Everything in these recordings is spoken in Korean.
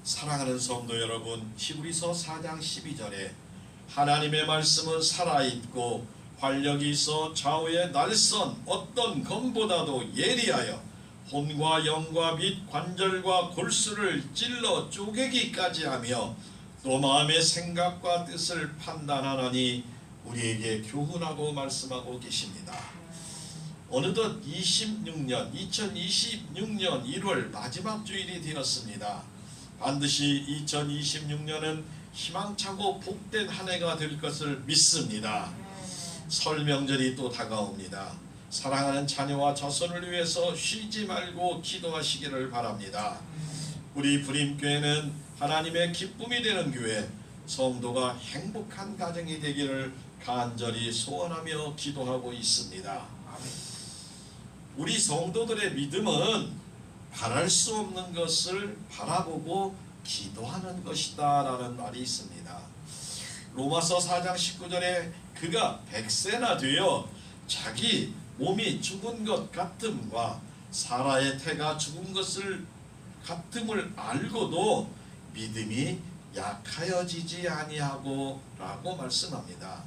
사랑하는 성도 여러분, 히브리서 4장 12절에 하나님의 말씀은 살아있고 활력이 있어 좌우의 날선 어떤 검보다도 예리하여 혼과 영과 및 관절과 골수를 찔러 쪼개기까지 하며 또 마음의 생각과 뜻을 판단하나니 우리에게 교훈하고 말씀하고 계십니다. 어느덧 2026년 1월 마지막 주일이 되었습니다. 반드시 2026년은 희망차고 복된 한 해가 될 것을 믿습니다. 설 명절이 또 다가옵니다. 사랑하는 자녀와 자손을 위해서 쉬지 말고 기도하시기를 바랍니다. 우리 부림교회는 하나님의 기쁨이 되는 교회, 성도가 행복한 가정이 되기를 간절히 소원하며 기도하고 있습니다. 우리 성도들의 믿음은 바랄 수 없는 것을 바라보고 기도하는 것이다 라는 말이 있습니다. 로마서 4장 19절에 그가 100세나 되어 자기 몸이 죽은 것 같음과 사라의 태가 죽은 것을 같음을 알고도 믿음이 약하여지지 아니하고 라고 말씀합니다.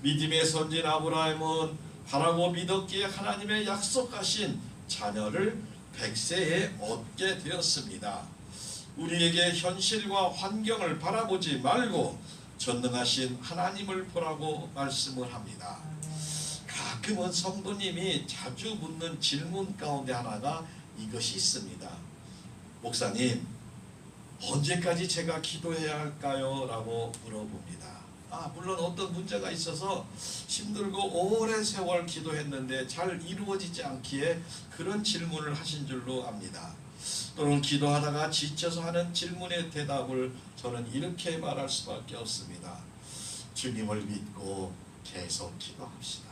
믿음의 선진 아브라함은 바라고 믿었기에 하나님의 약속하신 자녀를 100세에 얻게 되었습니다. 우리에게 현실과 환경을 바라보지 말고 전능하신 하나님을 보라고 말씀을 합니다. 가끔은 성도님이 자주 묻는 질문 가운데 하나가 이것이 있습니다. 목사님, 언제까지 제가 기도해야 할까요? 라고 물어봅니다. 물론 어떤 문제가 있어서 힘들고 오랜 세월 기도했는데 잘 이루어지지 않기에 그런 질문을 하신 줄로 압니다. 또는 기도하다가 지쳐서 하는 질문의 대답을 저는 이렇게 말할 수밖에 없습니다. 주님을 믿고 계속 기도합시다.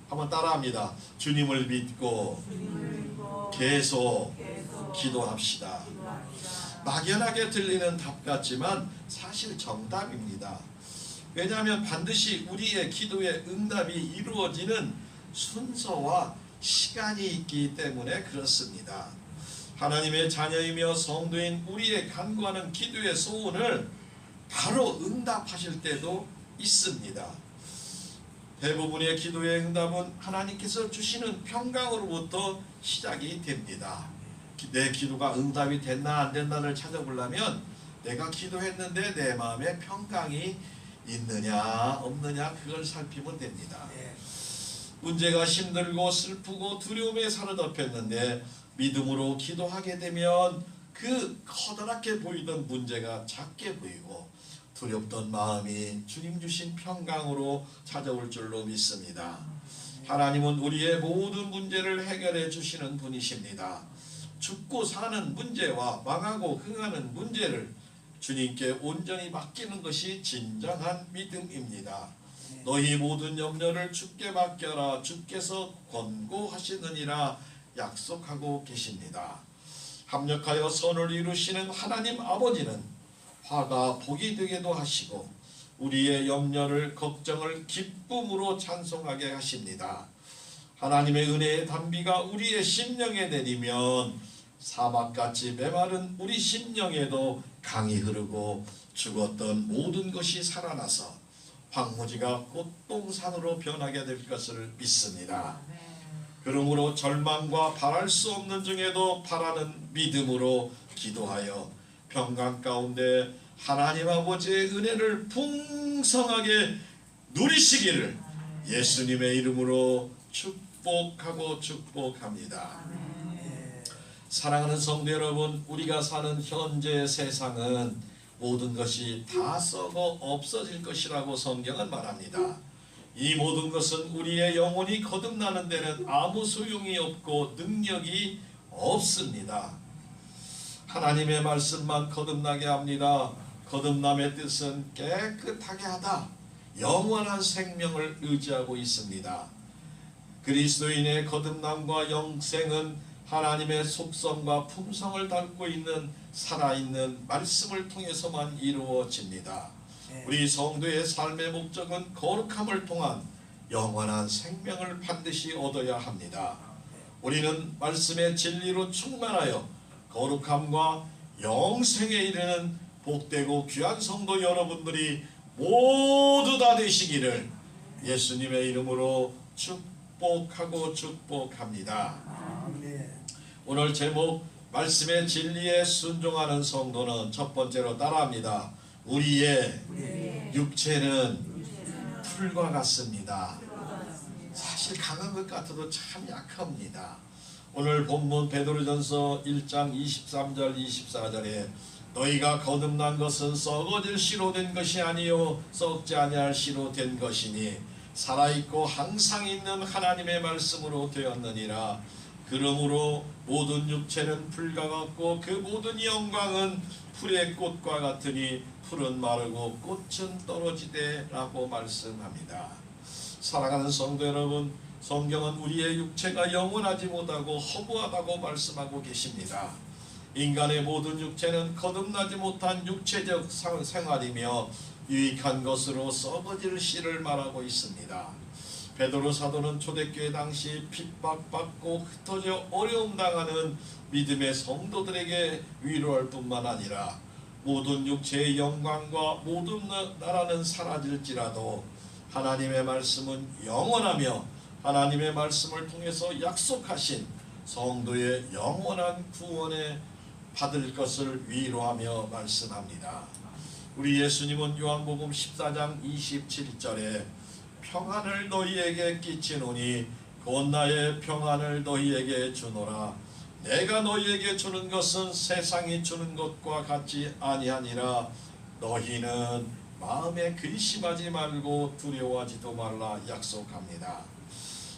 한번 따라합니다. 주님을 믿고 계속 기도합시다. 막연하게 들리는 답 같지만 사실 정답입니다. 왜냐하면 반드시 우리의 기도의 응답이 이루어지는 순서와 시간이 있기 때문에 그렇습니다. 하나님의 자녀이며 성도인 우리의 간구하는 기도의 소원을 바로 응답하실 때도 있습니다. 대부분의 기도의 응답은 하나님께서 주시는 평강으로부터 시작이 됩니다. 내 기도가 응답이 됐나 안 됐나를 찾아보려면 내가 기도했는데 내 마음에 평강이 있느냐 없느냐 그걸 살피면 됩니다. 문제가 힘들고 슬프고 두려움에 사로잡혔는데 믿음으로 기도하게 되면 그 커다랗게 보이던 문제가 작게 보이고 두렵던 마음이 주님 주신 평강으로 찾아올 줄로 믿습니다. 하나님은 우리의 모든 문제를 해결해 주시는 분이십니다. 죽고 사는 문제와 망하고 흥하는 문제를 주님께 온전히 맡기는 것이 진정한 믿음입니다. 너희 모든 염려를 주께 맡겨라. 주께서 권고하시느니라 약속하고 계십니다. 합력하여 선을 이루시는 하나님 아버지는 화가 복이 되게도 하시고 우리의 염려를 걱정을 기쁨으로 찬송하게 하십니다. 하나님의 은혜의 단비가 우리의 심령에 내리면 사막같이 메마른 우리 심령에도 강이 흐르고 죽었던 모든 것이 살아나서 황무지가 꽃동산으로 변하게 될 것을 믿습니다. 그러므로 절망과 바랄 수 없는 중에도 바라는 믿음으로 기도하여 평강 가운데 하나님 아버지의 은혜를 풍성하게 누리시기를 예수님의 이름으로 축복하고 축복합니다. 사랑하는 성도 여러분, 우리가 사는 현재 세상은 모든 것이 다 썩어 없어질 것이라고 성경은 말합니다. 이 모든 것은 우리의 영혼이 거듭나는 데는 아무 소용이 없고 능력이 없습니다. 하나님의 말씀만 거듭나게 합니다. 거듭남의 뜻은 깨끗하게 하다, 영원한 생명을 의지하고 있습니다. 그리스도인의 거듭남과 영생은 하나님의 속성과 품성을 담고 있는 살아있는 말씀을 통해서만 이루어집니다. 우리 성도의 삶의 목적은 거룩함을 통한 영원한 생명을 반드시 얻어야 합니다. 우리는 말씀의 진리로 충만하여 거룩함과 영생에 이르는 복되고 귀한 성도 여러분들이 모두 다 되시기를 예수님의 이름으로 축복하고 축복합니다. 오늘 제목 말씀의 진리에 순종하는 성도는 첫 번째로 따라합니다. 우리의 육체는 풀과 같습니다. 사실 강한 것 같아도 참 약합니다. 오늘 본문 베드로전서 1장 23절 24절에 너희가 거듭난 것은 썩어질 씨로 된 것이 아니요 썩지 아니할 씨로 된 것이니 살아있고 항상 있는 하나님의 말씀으로 되었느니라. 그러므로 모든 육체는 풀과 같고 그 모든 영광은 풀의 꽃과 같으니 풀은 마르고 꽃은 떨어지되 라고 말씀합니다. 사랑하는 성도 여러분, 성경은 우리의 육체가 영원하지 못하고 허무하다고 말씀하고 계십니다. 인간의 모든 육체는 거듭나지 못한 육체적 생활이며 유익한 것으로 썩어질 씨를 말하고 있습니다. 베드로 사도는 초대교회 당시 핍박받고 흩어져 어려움 당하는 믿음의 성도들에게 위로할 뿐만 아니라 모든 육체의 영광과 모든 나라는 사라질지라도 하나님의 말씀은 영원하며 하나님의 말씀을 통해서 약속하신 성도의 영원한 구원에 받을 것을 위로하며 말씀합니다. 우리 예수님은 요한복음 14장 27절에 평안을 너희에게 끼치노니 곧 나의 평안을 너희에게 주노라. 내가 너희에게 주는 것은 세상이 주는 것과 같지 아니하니라. 너희는 마음에 근심하지 말고 두려워하지도 말라 약속합니다.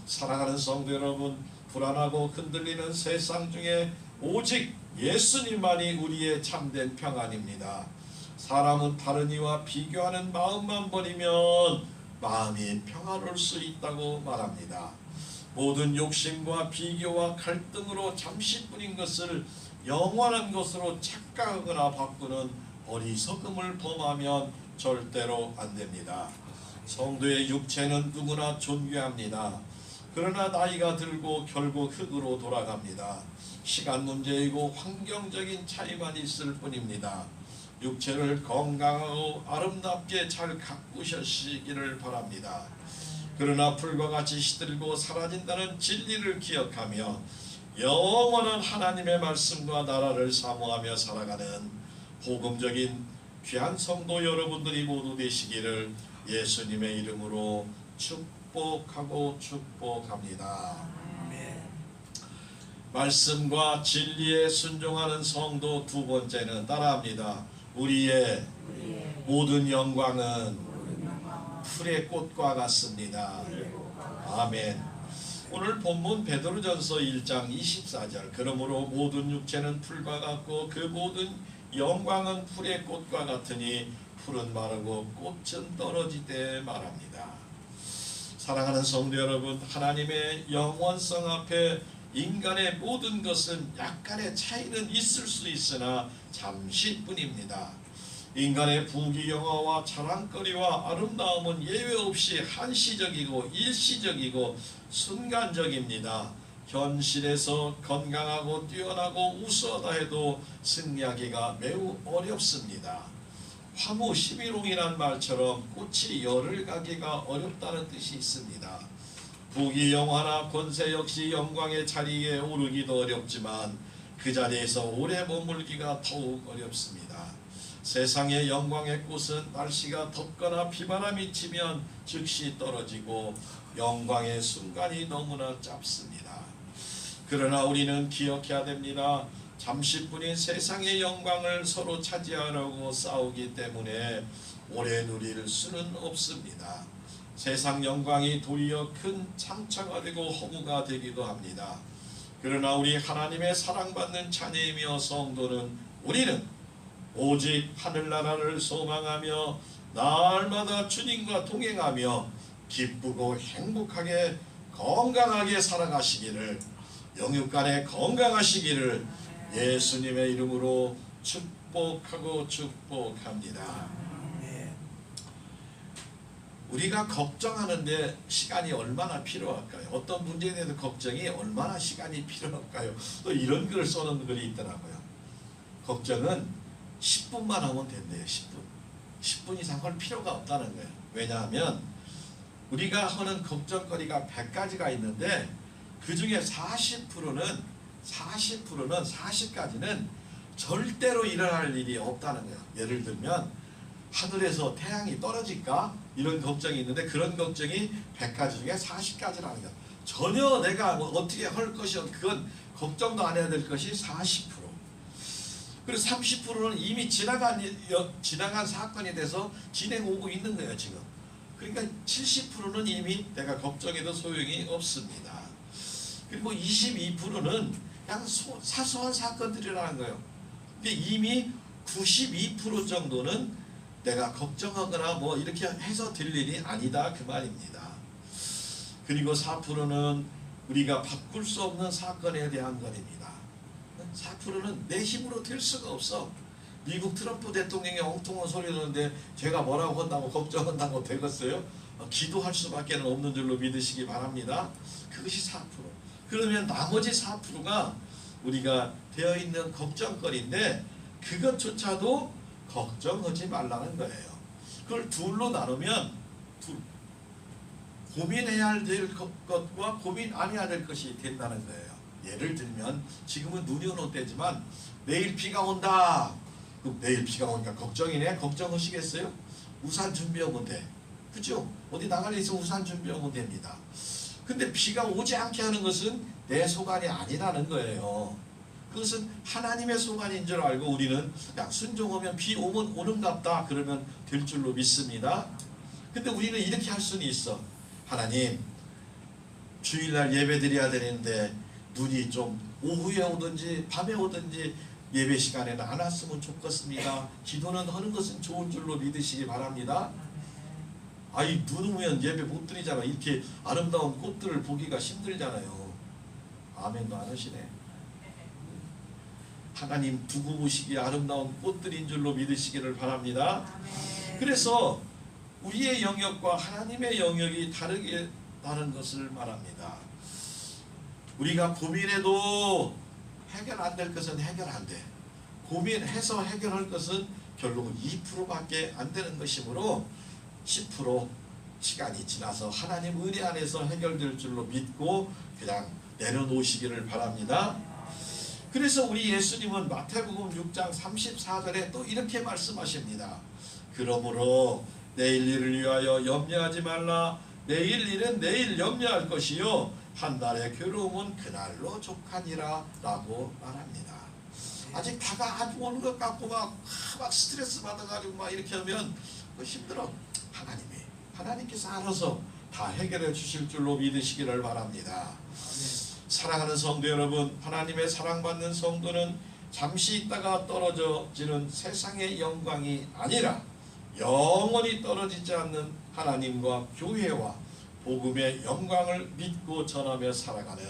사랑하는 성도 여러분, 불안하고 흔들리는 세상 중에 오직 예수님만이 우리의 참된 평안입니다. 사람은 다른 이와 비교하는 마음만 버리면 마음이 평화로울 수 있다고 말합니다. 모든 욕심과 비교와 갈등으로 잠시뿐인 것을 영원한 것으로 착각하거나 바꾸는 어리석음을 범하면 절대로 안 됩니다. 성도의 육체는 누구나 존귀합니다. 그러나 나이가 들고 결국 흙으로 돌아갑니다. 시간 문제이고 환경적인 차이만 있을 뿐입니다. 육체를 건강하고 아름답게 잘 가꾸시기를 바랍니다. 그러나 풀과 같이 시들고 사라진다는 진리를 기억하며 영원한 하나님의 말씀과 나라를 사모하며 살아가는 복음적인 귀한 성도 여러분들이 모두 되시기를 예수님의 이름으로 축복하고 축복합니다. 말씀과 진리에 순종하는 성도 두 번째는 따라합니다. 우리의 모든 영광은 풀의 꽃과 같습니다. 아멘. 오늘 본문 베드로전서 1장 24절 그러므로 모든 육체는 풀과 같고 그 모든 영광은 풀의 꽃과 같으니 풀은 마르고 꽃은 떨어지되 말합니다. 사랑하는 성도 여러분, 하나님의 영원성 앞에 인간의 모든 것은 약간의 차이는 있을 수 있으나 잠시뿐입니다. 인간의 부귀영화와 자랑거리와 아름다움은 예외 없이 한시적이고 일시적이고 순간적입니다. 현실에서 건강하고 뛰어나고 우수하다 해도 승리하기가 매우 어렵습니다. 화무 11홍이란 말처럼 꽃이 열을 가기가 어렵다는 뜻이 있습니다. 부귀영화나 권세 역시 영광의 자리에 오르기도 어렵지만 그 자리에서 오래 머물기가 더욱 어렵습니다. 세상의 영광의 꽃은 날씨가 덥거나 비바람이 치면 즉시 떨어지고 영광의 순간이 너무나 짧습니다. 그러나 우리는 기억해야 됩니다. 잠시뿐인 세상의 영광을 서로 차지하려고 싸우기 때문에 오래 누릴 수는 없습니다. 세상 영광이 도리어 큰 상처가 되고 허무가 되기도 합니다. 그러나 우리 하나님의 사랑받는 자녀이며 성도는 우리는 오직 하늘나라를 소망하며 날마다 주님과 동행하며 기쁘고 행복하게 건강하게 살아가시기를 영육간에 건강하시기를 예수님의 이름으로 축복하고 축복합니다. 우리가 걱정하는데 시간이 얼마나 필요할까요? 어떤 문제에 대해서 걱정이 얼마나 시간이 필요할까요? 또 이런 글을 써는 글이 있더라고요. 걱정은 10분만 하면 된대요. 10분 이상 할 필요가 없다는 거예요. 왜냐하면 우리가 하는 걱정거리가 100가지가 있는데 그 중에 40%는 40까지는 절대로 일어날 일이 없다는 거예요. 예를 들면 하늘에서 태양이 떨어질까? 이런 걱정이 있는데 그런 걱정이 100가지 중에 40가지라는 거예요. 전혀 내가 뭐 어떻게 할 것이 그건 걱정도 안 해야 될 것이 40%. 그리고 30%는 이미 지나간 사건이 돼서 진행 오고 있는 거예요 지금. 그러니까 70%는 이미 내가 걱정해도 소용이 없습니다. 그리고 22%는 그냥 사소한 사건들이라는 거예요. 근데 이미 92% 정도는 내가 걱정하거나 뭐 이렇게 해서 될 일이 아니다 그 말입니다. 그리고 4%는 우리가 바꿀 수 없는 사건에 대한 것입니다. 4%는 내 힘으로 될 수가 없어. 미국 트럼프 대통령이 엉뚱한 소리 하는데 제가 뭐라고 한다고 걱정한다고 되겠어요? 기도할 수밖에 없는 줄로 믿으시기 바랍니다. 그것이 4%. 그러면 나머지 4%가 우리가 되어 있는 걱정거리인데 그것조차도 걱정하지 말라는 거예요. 그걸 둘로 나누면 고민해야 될 것과 고민 안 해야 될 것이 된다는 거예요. 예를 들면 지금은 눈이 오는 때지만 내일 비가 온다. 그럼 내일 비가 오니까 걱정이네. 걱정하시겠어요? 우산 준비하면 돼. 그죠? 어디 나갈 일 있으면 우산 준비하면 됩니다. 근데 비가 오지 않게 하는 것은 내 소관이 아니라는 거예요. 그것은 하나님의 소관인 줄 알고 우리는 그냥 순종하면 비 오면 오는갑다 그러면 될 줄로 믿습니다. 근데 우리는 이렇게 할 수는 있어. 하나님 주일날 예배 드려야 되는데 눈이 좀 오후에 오든지 밤에 오든지 예배 시간에는 안 왔으면 좋겠습니다. 기도는 하는 것은 좋은 줄로 믿으시기 바랍니다. 아이 눈 오면 예배 못 드리잖아. 이렇게 아름다운 꽃들을 보기가 힘들잖아요. 아멘도 안 하시네. 하나님 두고 보시기에 아름다운 꽃들인 줄로 믿으시기를 바랍니다. 그래서 우리의 영역과 하나님의 영역이 다르다는 것을 말합니다. 우리가 고민해도 해결 안 될 것은 해결 안 돼. 고민해서 해결할 것은 결국은 2%밖에 안 되는 것이므로 10% 시간이 지나서 하나님 은혜 안에서 해결될 줄로 믿고 그냥 내려놓으시기를 바랍니다. 그래서 우리 예수님은 마태복음 6장 34절에 또 이렇게 말씀하십니다. 그러므로 내일 일을 위하여 염려하지 말라. 내일 일은 내일 염려할 것이요 한 달의 괴로움은 그날로 족하니라 라고 말합니다. 아직 다가 아주 오는 것 같고 막 스트레스 받아가지고 막 이렇게 하면 힘들어. 하나님께서 알아서 다 해결해 주실 줄로 믿으시기를 바랍니다. 사랑하는 성도 여러분, 하나님의 사랑받는 성도는 잠시 있다가 떨어지는 세상의 영광이 아니라 영원히 떨어지지 않는 하나님과 교회와 복음의 영광을 믿고 전하며 살아가는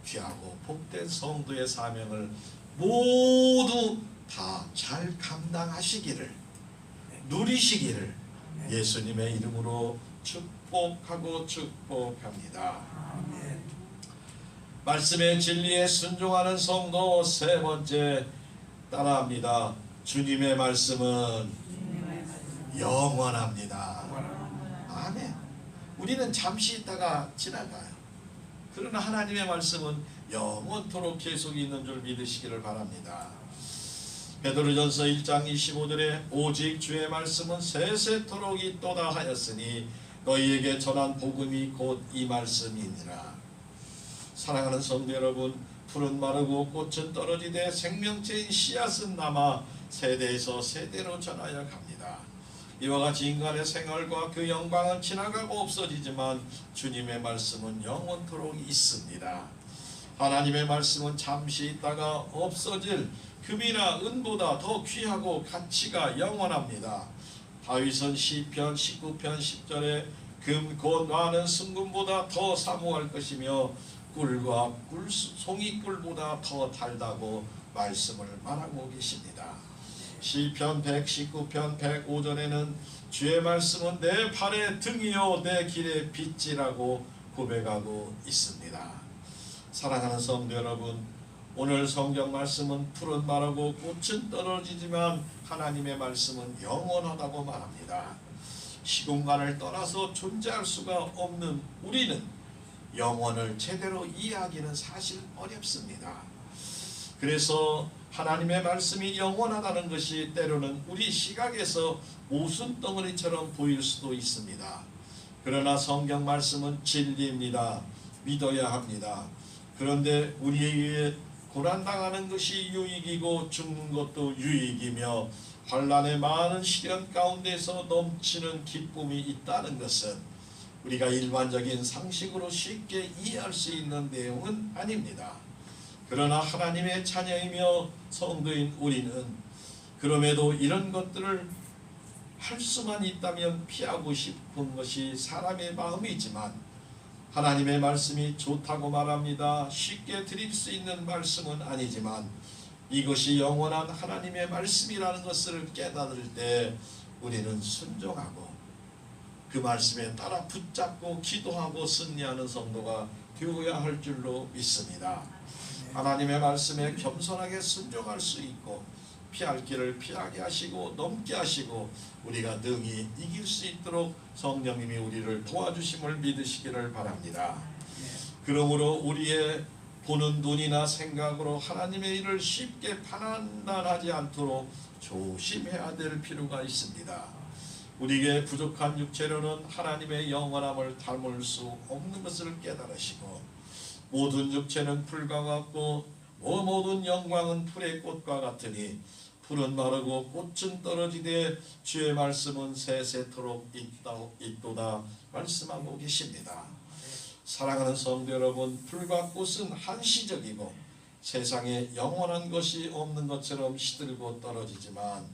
귀하고 복된 성도의 사명을 모두 다 잘 감당하시기를 누리시기를 예수님의 이름으로 축복하고 축복합니다. 말씀의 진리에 순종하는 성도 세 번째 따라합니다. 주님의 말씀은 영원합니다. 아멘. 우리는 잠시 있다가 지나가요. 그러나 하나님의 말씀은 영원토록 계속 있는 줄 믿으시기를 바랍니다. 베드로전서 1장 25절에 오직 주의 말씀은 세세토록 있도다 하였으니 너희에게 전한 복음이 곧 이 말씀이니라. 사랑하는 성도 여러분, 풀은 마르고 꽃은 떨어지되 생명체인 씨앗은 남아 세대에서 세대로 전하여 갑니다. 이와 같이 인간의 생활과 그 영광은 지나가고 없어지지만 주님의 말씀은 영원토록 있습니다. 하나님의 말씀은 잠시 있다가 없어질 금이나 은보다 더 귀하고 가치가 영원합니다. 다윗은 시편 19편 10절에 금 곧 많은 순금보다 더 사모할 것이며 꿀과 송이꿀보다 더 달다고 말씀을 말하고 계십니다. 시편 119편 105절에는 주의 말씀은 내 발의 등이요 내 길의 빛이라고 고백하고 있습니다. 사랑하는 성도 여러분, 오늘 성경 말씀은 풀은 마르고 꽃은 떨어지지만 하나님의 말씀은 영원하다고 말합니다. 시공간을 떠나서 존재할 수가 없는 우리는 영혼을 제대로 이해하기는 사실 어렵습니다. 그래서 하나님의 말씀이 영원하다는 것이 때로는 우리 시각에서 모순덩어리처럼 보일 수도 있습니다. 그러나 성경 말씀은 진리입니다. 믿어야 합니다. 그런데 우리에게 고난당하는 것이 유익이고 죽는 것도 유익이며 환난의 많은 시련 가운데서 넘치는 기쁨이 있다는 것은 우리가 일반적인 상식으로 쉽게 이해할 수 있는 내용은 아닙니다. 그러나 하나님의 자녀이며 성도인 우리는 그럼에도 이런 것들을 할 수만 있다면 피하고 싶은 것이 사람의 마음이지만 하나님의 말씀이 좋다고 말합니다. 쉽게 드릴 수 있는 말씀은 아니지만 이것이 영원한 하나님의 말씀이라는 것을 깨달을 때 우리는 순종하고 그 말씀에 따라 붙잡고 기도하고 승리하는 성도가 되어야 할 줄로 믿습니다. 하나님의 말씀에 겸손하게 순종할 수 있고 피할 길을 피하게 하시고 넘게 하시고 우리가 능히 이길 수 있도록 성령님이 우리를 도와주심을 믿으시기를 바랍니다. 그러므로 우리의 보는 눈이나 생각으로 하나님의 일을 쉽게 판단하지 않도록 조심해야 될 필요가 있습니다. 우리에게 부족한 육체로는 하나님의 영원함을 닮을 수 없는 것을 깨달으시고 모든 육체는 풀과 같고 모든 영광은 풀의 꽃과 같으니 풀은 마르고 꽃은 떨어지되 주의 말씀은 세세토록 있도다 말씀하고 계십니다. 사랑하는 성도 여러분, 풀과 꽃은 한시적이고 세상에 영원한 것이 없는 것처럼 시들고 떨어지지만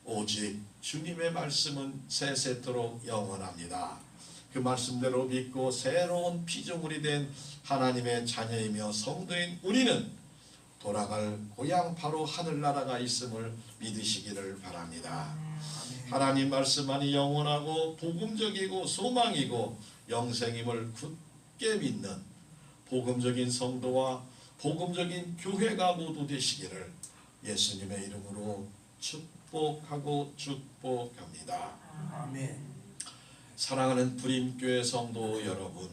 오직 주님의 말씀은 세세토록 영원합니다. 그 말씀대로 믿고 새로운 피조물이 된 하나님의 자녀이며 성도인 우리는 돌아갈 고향 바로 하늘나라가 있음을 믿으시기를 바랍니다. 하나님 말씀만이 영원하고 복음적이고 소망이고 영생임을 굳게 믿는 복음적인 성도와 복음적인 교회가 모두 되시기를 예수님의 이름으로 축복하고 축복합니다. 아멘. 사랑하는 불임교회 성도 여러분,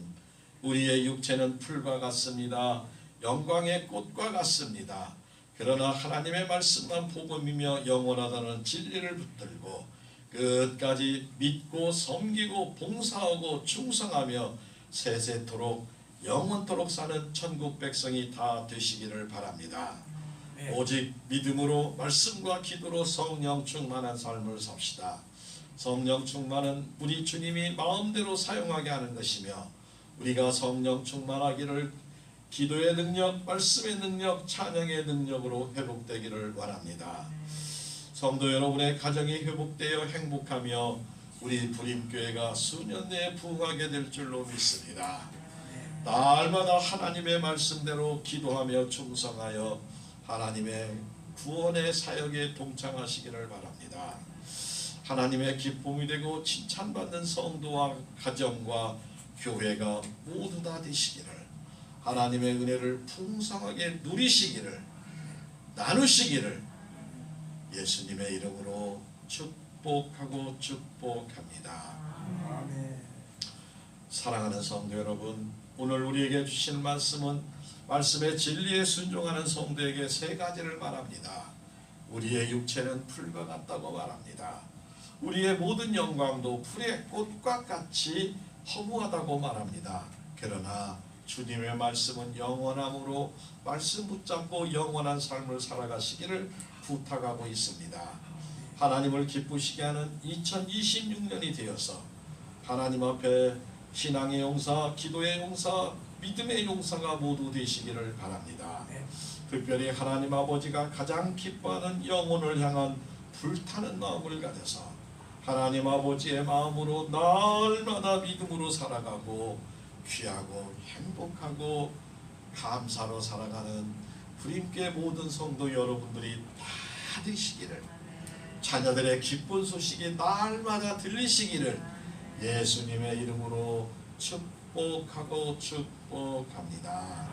우리의 육체는 풀과 같습니다. 영광의 꽃과 같습니다. 그러나 하나님의 말씀만 복음이며 영원하다는 진리를 붙들고 끝까지 믿고 섬기고 봉사하고 충성하며 세세토록 영원토록 사는 천국 백성이 다 되시기를 바랍니다. 오직 믿음으로 말씀과 기도로 성령 충만한 삶을 삽시다. 성령 충만은 우리 주님이 마음대로 사용하게 하는 것이며 우리가 성령 충만하기를 기도의 능력, 말씀의 능력, 찬양의 능력으로 회복되기를 원합니다. 성도 여러분의 가정이 회복되어 행복하며 우리 불임교회가 수년 내에 부흥하게 될 줄로 믿습니다. 날마다 하나님의 말씀대로 기도하며 충성하여 하나님의 구원의 사역에 동참하시기를 바랍니다. 하나님의 기쁨이 되고 칭찬받는 성도와 가정과 교회가 모두 다 되시기를 하나님의 은혜를 풍성하게 누리시기를 나누시기를 예수님의 이름으로 축복하고 축복합니다. 아멘. 사랑하는 성도 여러분, 오늘 우리에게 주신 말씀은 말씀의 진리에 순종하는 성도에게 세 가지를 말합니다. 우리의 육체는 풀과 같다고 말합니다. 우리의 모든 영광도 풀의 꽃과 같이 허무하다고 말합니다. 그러나 주님의 말씀은 영원함으로 말씀 붙잡고 영원한 삶을 살아가시기를 부탁하고 있습니다. 하나님을 기쁘시게 하는 2026년이 되어서 하나님 앞에 신앙의 용사, 기도의 용사, 믿음의 용사가 모두 되시기를 바랍니다. 특별히 하나님 아버지가 가장 기뻐하는 영혼을 향한 불타는 마음을 가져서 하나님 아버지의 마음으로 날마다 믿음으로 살아가고 귀하고 행복하고 감사로 살아가는 불임교회 모든 성도 여러분들이 다 되시기를, 자녀들의 기쁜 소식이 날마다 들리시기를 예수님의 이름으로 축복하고 축복합니다.